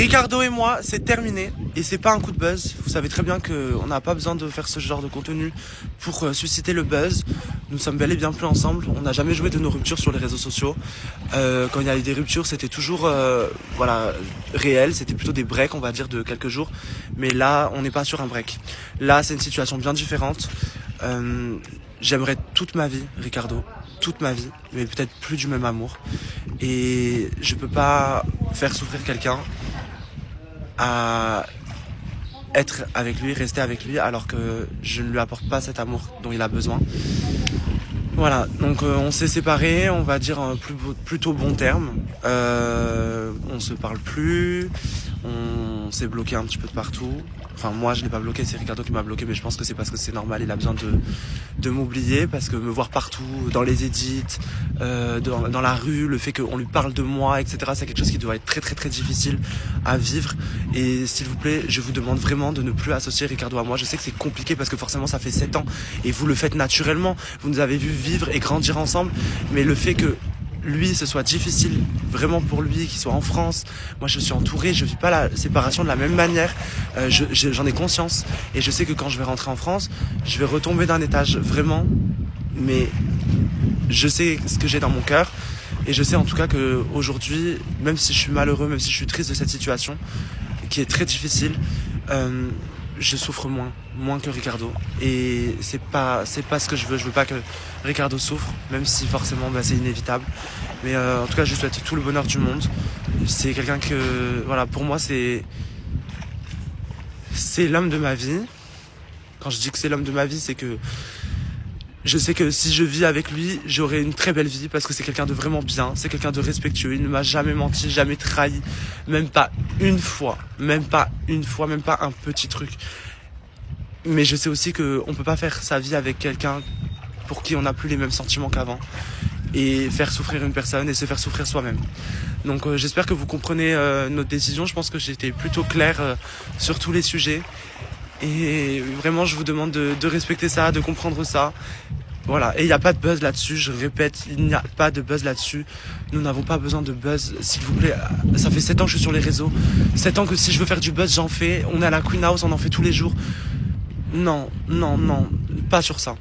Ricardo et moi, c'est terminé et c'est pas un coup de buzz. Vous savez très bien qu'on n'a pas besoin de faire ce genre de contenu pour susciter le buzz. Nous sommes bel et bien plus ensemble. On n'a jamais joué de nos ruptures sur les réseaux sociaux. Quand il y a eu des ruptures, c'était toujours réel. C'était plutôt des breaks, on va dire, de quelques jours. Mais là, on n'est pas sur un break. Là, c'est une situation bien différente. J'aimerais toute ma vie, Ricardo, toute ma vie, mais peut-être plus du même amour. Et je peux pas faire souffrir quelqu'un à être avec lui, rester avec lui, alors que je ne lui apporte pas cet amour dont il a besoin. Voilà, donc on s'est séparés, on va dire plutôt bon terme. On se parle plus, on s'est bloqué un petit peu de partout. Enfin moi je l'ai pas bloqué, c'est Ricardo qui m'a bloqué, mais je pense que c'est parce que c'est normal, il a besoin de m'oublier, parce que me voir partout, dans les edits, dans la rue, le fait qu'on lui parle de moi, etc. C'est quelque chose qui doit être très très très difficile à vivre. Et s'il vous plaît, je vous demande vraiment de ne plus associer Ricardo à moi. Je sais que c'est compliqué parce que forcément ça fait 7 ans et vous le faites naturellement. Vous nous avez vu vivre et grandir ensemble, mais le fait que lui, ce soit difficile vraiment pour lui, qu'il soit en France. Moi, je suis entouré, je vis pas la séparation de la même manière. J'en ai conscience et je sais que quand je vais rentrer en France, je vais retomber d'un étage vraiment. Mais je sais ce que j'ai dans mon cœur et je sais en tout cas que aujourd'hui, même si je suis malheureux, même si je suis triste de cette situation qui est très difficile, je souffre moins que Ricardo, et c'est pas ce que je veux pas que Ricardo souffre, même si forcément c'est inévitable, mais en tout cas je lui souhaite tout le bonheur du monde. C'est quelqu'un que, voilà, pour moi c'est l'homme de ma vie. Quand je dis que c'est l'homme de ma vie, c'est que je sais que si je vis avec lui, j'aurai une très belle vie parce que c'est quelqu'un de vraiment bien, c'est quelqu'un de respectueux, il ne m'a jamais menti, jamais trahi, même pas une fois, même pas un petit truc. Mais je sais aussi qu'on peut pas faire sa vie avec quelqu'un pour qui on n'a plus les mêmes sentiments qu'avant et faire souffrir une personne et se faire souffrir soi-même. Donc j'espère que vous comprenez notre décision. Je pense que j'ai été plutôt clair sur tous les sujets. Et vraiment, je vous demande de respecter ça, de comprendre ça. Voilà, et il n'y a pas de buzz là-dessus, je répète, il n'y a pas de buzz là-dessus. Nous n'avons pas besoin de buzz, s'il vous plaît. Ça fait 7 ans que je suis sur les réseaux. 7 ans que si je veux faire du buzz, j'en fais. On est à la Queen House, on en fait tous les jours. Non, pas sur ça.